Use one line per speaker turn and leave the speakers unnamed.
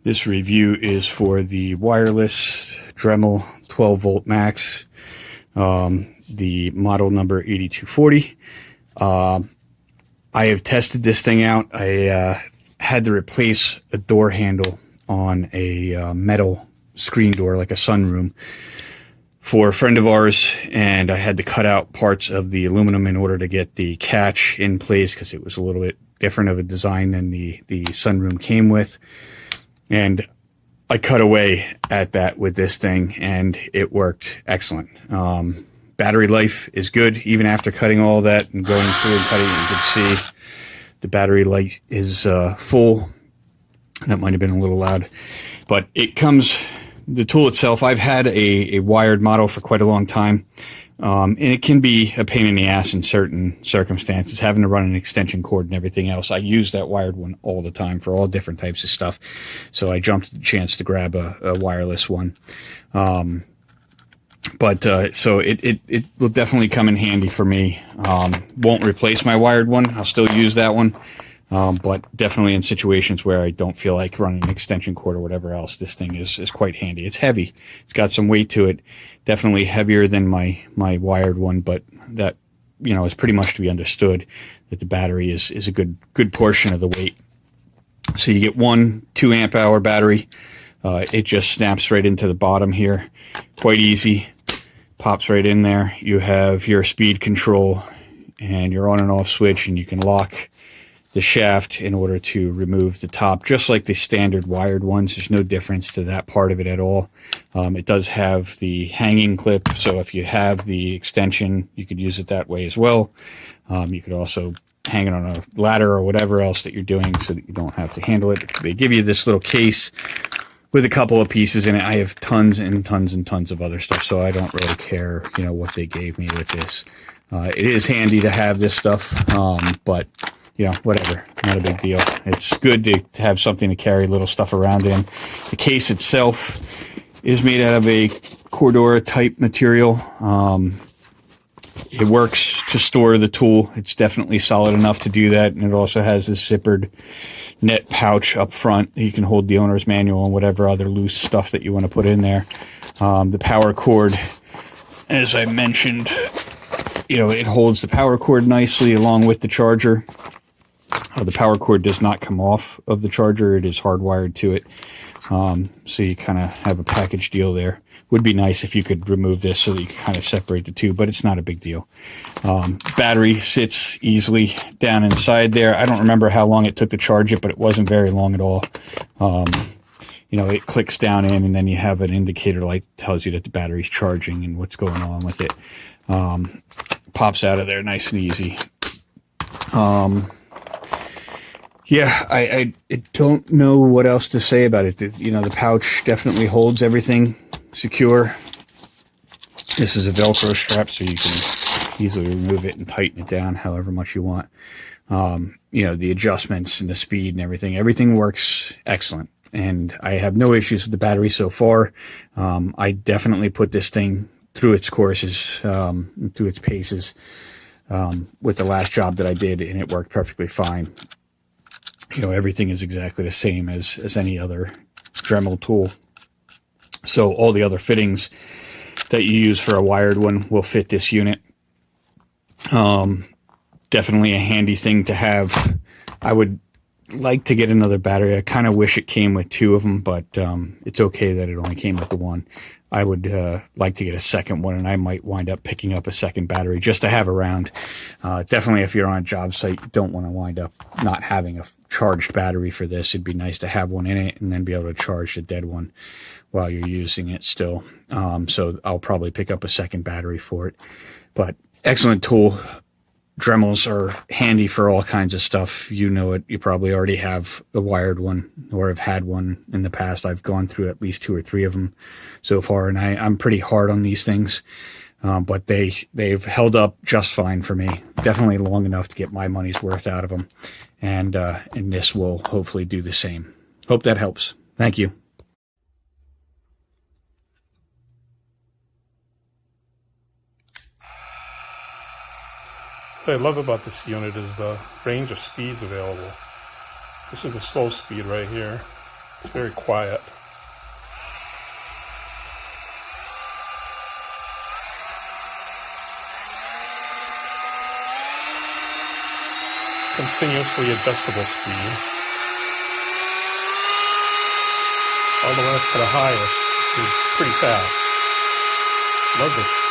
This review is for the wireless Dremel 12 volt max, the model number 8240. I have tested this thing out. I had to replace a door handle on a metal screen door, like a sunroom, for a friend of ours, and I had to cut out parts of the aluminum in order to get the catch in place because it was a little bit different of a design than the sunroom came with. And I cut away at that with this thing, and it worked excellent. Battery life is good, even after cutting all that and going through and cutting it. You can see the battery life is full. That might have been a little loud, but it comes, the tool itself, I've had a wired model for quite a long time, and it can be a pain in the ass in certain circumstances, having to run an extension cord and everything else. I use that wired one all the time for all different types of stuff, so I jumped at the chance to grab a wireless one. So it will definitely come in handy for me. Won't replace my wired one. I'll still use that one. But definitely in situations where I don't feel like running an extension cord or whatever else, this thing is quite handy. It's heavy. It's got some weight to it. Definitely heavier than my wired one, but that, you know, is pretty much to be understood that the battery is a good portion of the weight. So you get one 2 amp hour battery. It just snaps right into the bottom here. Quite easy. Pops right in there. You have your speed control and your on and off switch, and you can lock the shaft in order to remove the top, just like the standard wired ones. There's no difference to that part of it at all. It does have the hanging clip, so if you have the extension, you could use it that way as well. You could also hang it on a ladder or whatever else that you're doing so that you don't have to handle it. They give you this little case with a couple of pieces in it. I have tons and tons and tons of other stuff, so I don't really care, you know, what they gave me with this. It is handy to have this stuff, but you know, whatever, not a big deal. It's good to have something to carry little stuff around in. The case itself is made out of a Cordura type material. It works to store the tool. It's definitely solid enough to do that, and it also has this zippered net pouch up front. You can hold the owner's manual and whatever other loose stuff that you want to put in there. The power cord, as I mentioned, you know, it holds the power cord nicely along with the charger. The power cord does not come off of the charger. It is hardwired to it. So you kind of have a package deal there. Would be nice if you could remove this so that you can kind of separate the two, but it's not a big deal. Battery sits easily down inside there. I don't remember how long it took to charge it, but it wasn't very long at all. You know, it clicks down in, and then you have an indicator light that tells you that the battery's charging and what's going on with it. Pops out of there nice and easy. Yeah, I don't know what else to say about it. You know, the pouch definitely holds everything secure. This is a Velcro strap, so you can easily remove it and tighten it down however much you want. You know, the adjustments and the speed and everything works excellent. And I have no issues with the battery so far. I definitely put this thing through its courses, through its paces, with the last job that I did, and it worked perfectly fine. You know, everything is exactly the same as any other Dremel tool. So all the other fittings that you use for a wired one will fit this unit. Definitely a handy thing to have. I would like to get another battery. I kind of wish it came with 2 of them, but it's okay that it only came with the one. I would like to get a second one, and I might wind up picking up a second battery just to have around. Definitely if you're on a job site, you don't want to wind up not having a charged battery for this. It'd be nice to have one in it and then be able to charge the dead one while you're using it still. So I'll probably pick up a second battery for it. But excellent tool. Dremels are handy for all kinds of stuff. You know it. You probably already have a wired one or have had one in the past. I've gone through at least 2 or 3 of them so far, and I'm pretty hard on these things, but they've held up just fine for me. Definitely long enough to get my money's worth out of them, and this will hopefully do the same. Hope that helps. Thank you.
What I love about this unit is the range of speeds available. This is the slow speed right here. It's very quiet. Continuously adjustable speed. All the way up to the highest is pretty fast. Love this.